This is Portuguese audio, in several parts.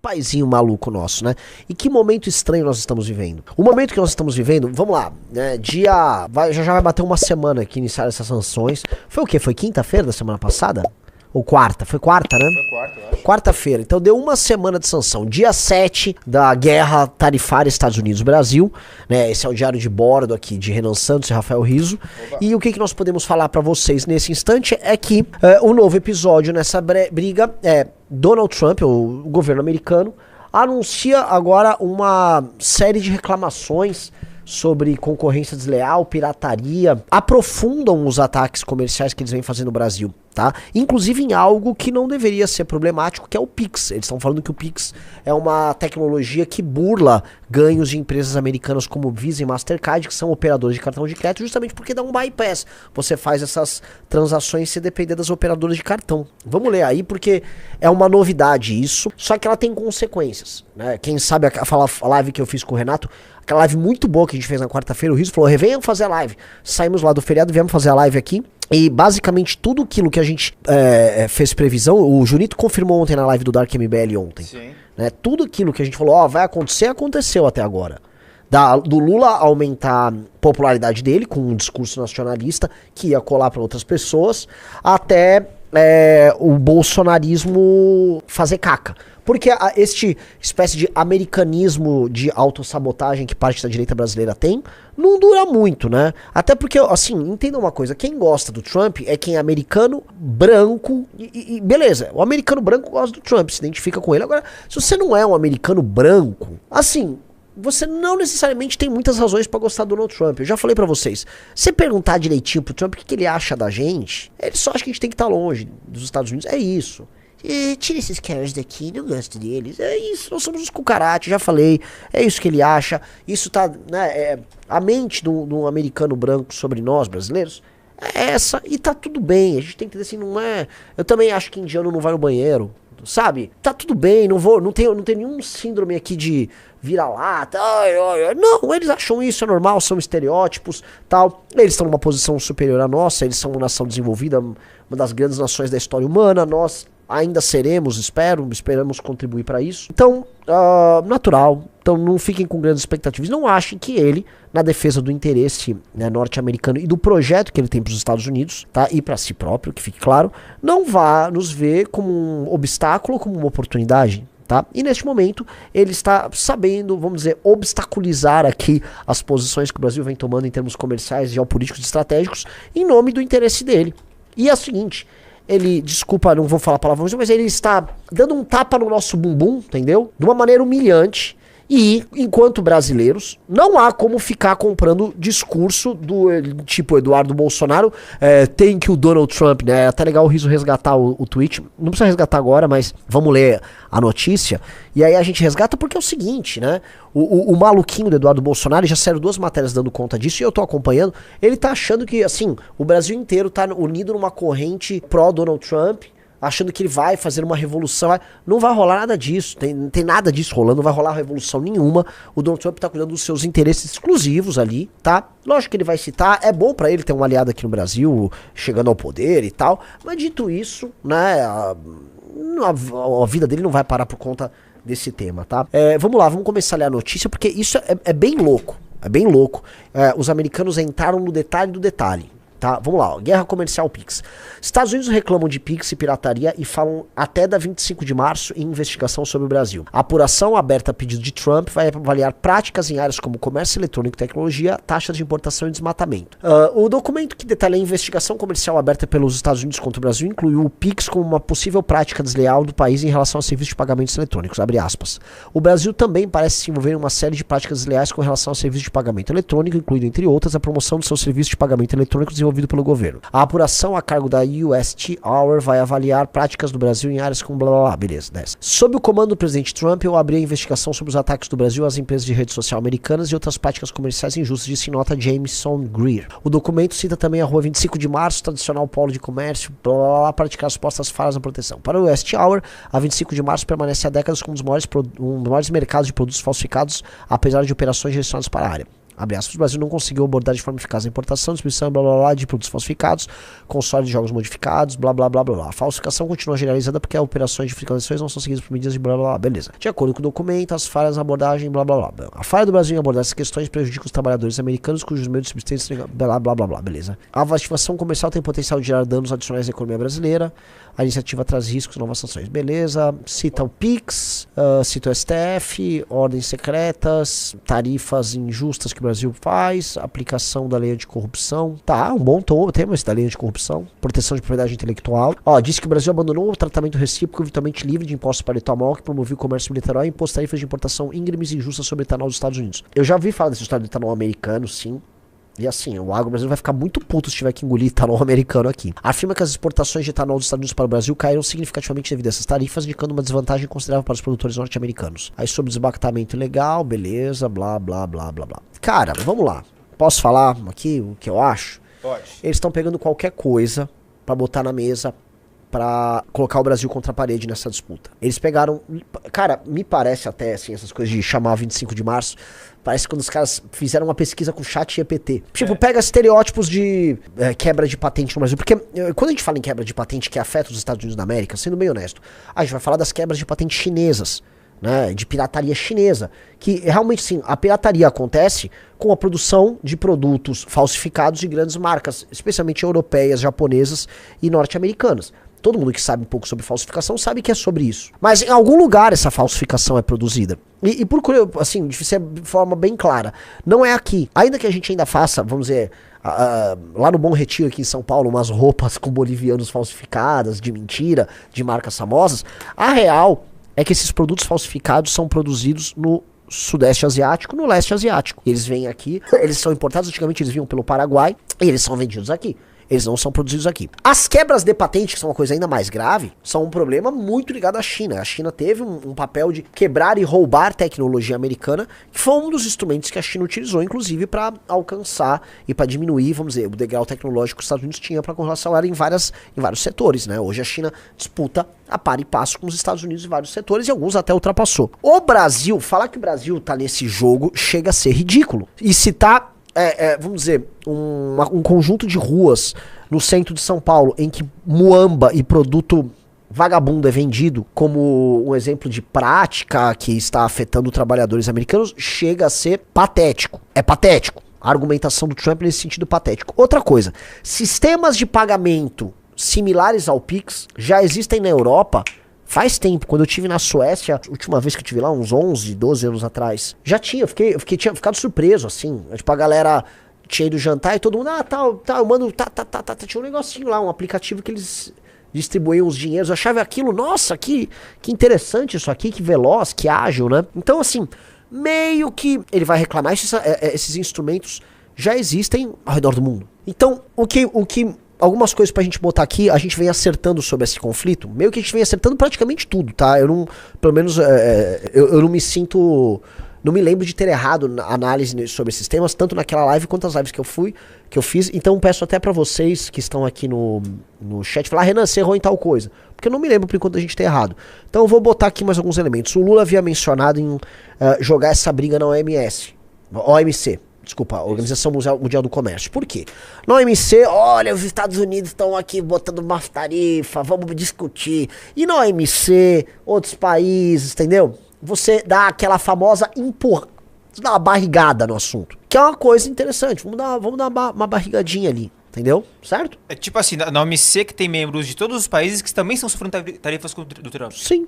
paizinho maluco nosso, né? E que momento estranho nós estamos vivendo. O momento que nós estamos vivendo, vamos lá, né? Já vai bater uma semana que iniciaram essas sanções. Foi o quê? Foi quinta-feira da semana passada? Ou quarta? Foi quarta, né? Foi quarta, eu acho. Quarta-feira. Então deu uma semana de sanção. Dia 7 da guerra tarifária Estados Unidos-Brasil, né? Esse é o diário de bordo aqui de Renan Santos e Rafael Rizzo. Oba. E o que nós podemos falar pra vocês nesse instante é que o novo episódio nessa briga é Donald Trump, o governo americano, anuncia agora uma série de reclamações sobre concorrência desleal, pirataria, aprofundam os ataques comerciais que eles vêm fazendo no Brasil, tá? Inclusive em algo que não deveria ser problemático, que é o Pix. Eles estão falando que o Pix é uma tecnologia que burla ganhos de empresas americanas como Visa e Mastercard, que são operadores de cartão de crédito, justamente porque dá um bypass. Você faz essas transações sem depender das operadoras de cartão. Vamos ler aí, porque é uma novidade isso, só que ela tem consequências, né? Quem sabe a live que eu fiz com o Renato, aquela live muito boa que a gente fez na quarta-feira, o Rizzo falou, venham fazer a live. Saímos lá do feriado, viemos fazer a live aqui. E basicamente tudo aquilo que a gente fez previsão, o Junito confirmou ontem na live do Dark MBL ontem. Sim. Né, tudo aquilo que a gente falou, vai acontecer, aconteceu até agora. Do Lula aumentar a popularidade dele com um discurso nacionalista que ia colar para outras pessoas, até o bolsonarismo fazer caca. Porque este espécie de americanismo de autossabotagem que parte da direita brasileira tem, não dura muito, né? Até porque, assim, entenda uma coisa, quem gosta do Trump é quem é americano, branco, e beleza, o americano branco gosta do Trump, se identifica com ele. Agora, se você não é um americano branco, assim, você não necessariamente tem muitas razões pra gostar do Donald Trump. Eu já falei pra vocês, se perguntar direitinho pro Trump o que ele acha da gente, ele só acha que a gente tem que estar longe dos Estados Unidos, é isso. Tira esses caras daqui, não gosto deles. É isso, nós somos os cucarates, já falei. É isso que ele acha. Isso tá, né, a mente do americano branco sobre nós, brasileiros, é essa. E tá tudo bem, a gente tem que entender assim, não é... Eu também acho que indiano não vai no banheiro, sabe? Tá tudo bem, não tem nenhum síndrome aqui de vira-lata. Não, eles acham isso, é normal, são estereótipos, tal. Eles estão numa posição superior à nossa, eles são uma nação desenvolvida, uma das grandes nações da história humana, nós... Ainda seremos, esperamos contribuir para isso. Então, natural. Então não fiquem com grandes expectativas. Não achem que ele, na defesa do interesse, né, norte-americano e do projeto que ele tem para os Estados Unidos, tá, e para si próprio, que fique claro, não vá nos ver como um obstáculo ou como uma oportunidade. Tá? E neste momento ele está sabendo, vamos dizer, obstaculizar aqui as posições que o Brasil vem tomando em termos comerciais, geopolíticos e estratégicos em nome do interesse dele. E é o seguinte... Ele, desculpa, não vou falar palavrões, mas ele está dando um tapa no nosso bumbum, entendeu? De uma maneira humilhante. E, enquanto brasileiros, não há como ficar comprando discurso do tipo Eduardo Bolsonaro, tem que o Donald Trump, né? É até legal o Rizzo resgatar o tweet. Não precisa resgatar agora, mas vamos ler a notícia. E aí a gente resgata porque é o seguinte, né? O maluquinho do Eduardo Bolsonaro, já saíram 2 matérias dando conta disso e eu tô acompanhando. Ele tá achando que, assim, o Brasil inteiro tá unido numa corrente pró-Donald Trump, achando que ele vai fazer uma revolução. Não vai rolar nada disso, tem nada disso rolando, não vai rolar revolução nenhuma. O Donald Trump tá cuidando dos seus interesses exclusivos ali, tá? Lógico que ele vai citar, é bom pra ele ter um aliado aqui no Brasil, chegando ao poder e tal, mas dito isso, né, a vida dele não vai parar por conta desse tema, tá? Vamos lá, vamos começar a ler a notícia, porque isso é bem louco, os americanos entraram no detalhe do detalhe. Tá, vamos lá, ó. Guerra comercial Pix. Estados Unidos reclamam de Pix e pirataria e falam até da 25 de março em investigação sobre o Brasil. A apuração aberta a pedido de Trump vai avaliar práticas em áreas como comércio eletrônico e tecnologia, taxas de importação e desmatamento. O documento que detalha a investigação comercial aberta pelos Estados Unidos contra o Brasil incluiu o Pix como uma possível prática desleal do país em relação a serviços de pagamentos eletrônicos, abre aspas. O Brasil também parece se envolver em uma série de práticas desleais com relação a serviços de pagamento eletrônico, incluindo, entre outras, a promoção dos seus serviços de pagamento eletrônico desenvolvido pelo governo. A apuração a cargo da UST Hour vai avaliar práticas do Brasil em áreas com blá blá blá, beleza, dessa. Sob o comando do presidente Trump, eu abri a investigação sobre os ataques do Brasil às empresas de rede social americanas e outras práticas comerciais injustas, disse em nota Jameson Greer. O documento cita também a rua 25 de março, tradicional polo de comércio, blá blá blá, praticar supostas falhas na proteção. Para o UST Hour, a 25 de março permanece há décadas como um dos maiores mercados de produtos falsificados, apesar de operações direcionadas para a área. abre aspas, o Brasil não conseguiu abordar de forma eficaz a importação, distribuição, blá blá blá, de produtos falsificados, console de jogos modificados, blá blá blá blá blá. A falsificação continua generalizada porque as operações de fiscalizações não são seguidas por medidas de blá blá blá, beleza. De acordo com o documento, as falhas na abordagem, blá blá blá. A falha do Brasil em abordar essas questões prejudica os trabalhadores americanos cujos meios de subsistência, blá blá blá blá, beleza. A ativação comercial tem potencial de gerar danos adicionais à economia brasileira, a iniciativa traz riscos e novas sanções, beleza. Cita o PIX, cita o STF, ordens secretas, tarifas injustas que o Brasil faz, aplicação da lei anticorrupção. Tá, um bom tema esse da lei anticorrupção. Proteção de propriedade intelectual. Ó, disse que o Brasil abandonou o tratamento recíproco virtualmente livre de impostos para etanol, que promovia o comércio bilateral e impôs tarifas de importação íngremes e injustas sobre etanol dos Estados Unidos. Eu já ouvi falar dessa história do etanol americano, sim. E assim, o agro brasileiro vai ficar muito puto se tiver que engolir etanol americano aqui. Afirma que as exportações de etanol dos Estados Unidos para o Brasil caíram significativamente devido a essas tarifas, indicando uma desvantagem considerável para os produtores norte-americanos. Aí sobre desbactamento ilegal, beleza, blá, blá, blá, blá, blá. Cara, vamos lá. Posso falar aqui o que eu acho? Pode. Eles estão pegando qualquer coisa para botar na mesa pra colocar o Brasil contra a parede nessa disputa. Eles pegaram... Cara, me parece até, assim, essas coisas de chamar 25 de março, parece quando os caras fizeram uma pesquisa com o chat GPT. Tipo, pega estereótipos de quebra de patente no Brasil. Porque quando a gente fala em quebra de patente que afeta os Estados Unidos da América, sendo bem honesto, a gente vai falar das quebras de patente chinesas, né, de pirataria chinesa, que realmente sim, a pirataria acontece com a produção de produtos falsificados de grandes marcas, especialmente europeias, japonesas e norte-americanas. Todo mundo que sabe um pouco sobre falsificação sabe que é sobre isso. Mas em algum lugar essa falsificação é produzida. E por assim, de ser de forma bem clara, não é aqui. Ainda que a gente ainda faça, vamos dizer, lá no Bom Retiro aqui em São Paulo, umas roupas com bolivianos falsificadas, de mentira, de marcas famosas, a real é que esses produtos falsificados são produzidos no Sudeste Asiático, no Leste Asiático. Eles vêm aqui, eles são importados, antigamente eles vinham pelo Paraguai, e eles são vendidos aqui. Eles não são produzidos aqui. As quebras de patente, que são uma coisa ainda mais grave, são um problema muito ligado à China. A China teve um papel de quebrar e roubar tecnologia americana, que foi um dos instrumentos que a China utilizou, inclusive, para alcançar e para diminuir, vamos dizer, o degrau tecnológico que os Estados Unidos tinham para com relação a ela em vários setores, né? Hoje a China disputa a par e passo com os Estados Unidos em vários setores e alguns até ultrapassou. O Brasil, falar que o Brasil tá nesse jogo chega a ser ridículo. E se tá... vamos dizer, um conjunto de ruas no centro de São Paulo em que muamba e produto vagabundo é vendido como um exemplo de prática que está afetando trabalhadores americanos, chega a ser patético. É patético. A argumentação do Trump nesse sentido patético. Outra coisa, sistemas de pagamento similares ao Pix já existem na Europa faz tempo. Quando eu estive na Suécia, a última vez que eu estive lá, uns 11, 12 anos atrás, já tinha, tinha ficado surpreso, assim. Tipo, a galera tinha ido jantar e todo mundo, eu mando, tinha um negocinho lá, um aplicativo que eles distribuíam os dinheiros. Eu achava aquilo, nossa, que interessante isso aqui, que veloz, que ágil, né? Então, assim, meio que ele vai reclamar, esses instrumentos já existem ao redor do mundo. Então, algumas coisas pra gente botar aqui, a gente vem acertando sobre esse conflito, meio que a gente vem acertando praticamente tudo, tá? Eu não, pelo menos, eu não me sinto, não me lembro de ter errado na análise sobre esses temas, tanto naquela live quanto as lives que eu fiz, então peço até pra vocês que estão aqui no chat, falar, Renan, você errou em tal coisa, porque eu não me lembro por enquanto a gente ter errado. Então eu vou botar aqui mais alguns elementos. O Lula havia mencionado em jogar essa briga na OMC. Desculpa, a Organização Mundial do Comércio. Por quê? Na OMC, olha, os Estados Unidos estão aqui botando uma tarifa, vamos discutir. E na OMC, outros países, entendeu? Você dá aquela famosa você dá uma barrigada no assunto. Que é uma coisa interessante. Vamos dar uma barrigadinha ali. Entendeu? Certo? É tipo assim, na OMC que tem membros de todos os países que também estão sofrendo tarifas do Trump. Sim.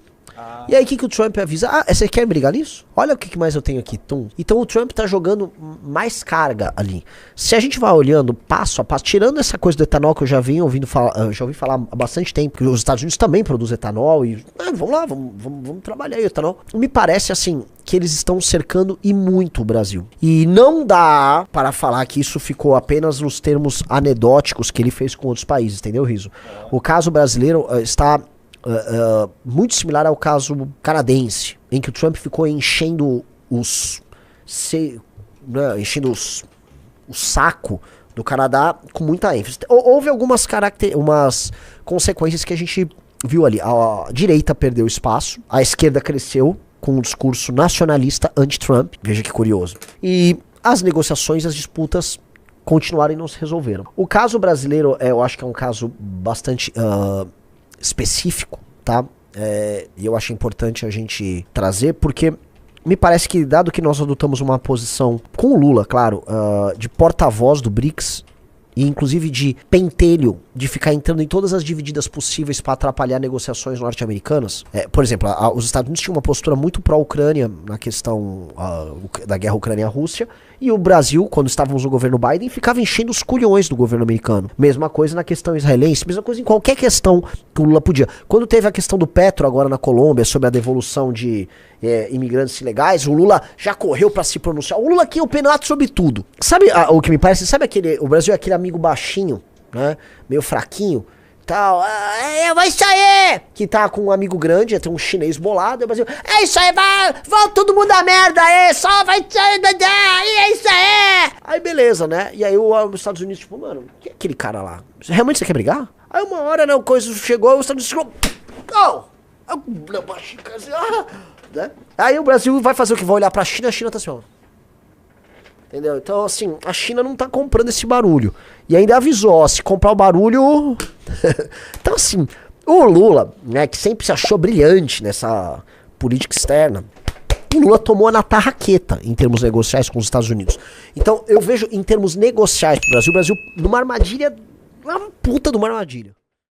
E aí o que o Trump avisa? Você quer brigar nisso? Olha o que mais eu tenho aqui, Tum. Então o Trump tá jogando mais carga ali. Se a gente vai olhando passo a passo, tirando essa coisa do etanol que eu já ouvi falar há bastante tempo, que os Estados Unidos também produzem etanol e vamos lá, vamos trabalhar aí o etanol. Me parece assim que eles estão cercando e muito o Brasil. E não dá para falar que isso ficou apenas nos termos anedóticos que ele fez com outros países, entendeu, Riso? O caso brasileiro está muito similar ao caso canadense, em que o Trump ficou enchendo o saco do Canadá com muita ênfase. Houve algumas consequências que a gente viu ali. A direita perdeu espaço, a esquerda cresceu com um discurso nacionalista anti-Trump, veja que curioso. E as negociações, as disputas continuaram e não se resolveram. O caso brasileiro, eu acho que é um caso bastante específico, tá? E eu acho importante a gente trazer, porque me parece que, dado que nós adotamos uma posição, com o Lula, claro, de porta-voz do BRICS, e inclusive de pentelho, de ficar entrando em todas as divididas possíveis para atrapalhar negociações norte-americanas. Por exemplo, os Estados Unidos tinham uma postura muito pró-Ucrânia na questão da guerra Ucrânia-Rússia, e o Brasil, quando estávamos no governo Biden, ficava enchendo os culhões do governo americano. Mesma coisa na questão israelense, mesma coisa em qualquer questão que o Lula podia. Quando teve a questão do Petro agora na Colômbia, sobre a devolução de imigrantes ilegais, o Lula já correu pra se pronunciar. O Lula aqui é o penato sobre tudo. Sabe o que me parece? Sabe o Brasil é aquele amigo baixinho, né? Meio fraquinho, tal. Eu vou sair! Que tá com um amigo grande, tem um chinês bolado. E o Brasil, é isso aí, vai todo mundo a merda aí, só vai sair, é isso aí! Aí beleza, né? E aí os Estados Unidos, tipo, mano, que é aquele cara lá? Realmente você quer brigar? Aí uma hora, né, coisa chegou, os Estados Unidos chegou, né? Aí o Brasil vai fazer o que? Vai olhar pra China, a China tá assim, ó. Entendeu? Então, assim, a China não tá comprando esse barulho. E ainda avisou, ó, se comprar o barulho... Então, assim, o Lula, né, que sempre se achou brilhante nessa política externa, o Lula tomou na tarraqueta em termos negociais com os Estados Unidos. Então, eu vejo em termos negociais pro Brasil, o Brasil numa armadilha, uma puta de uma armadilha.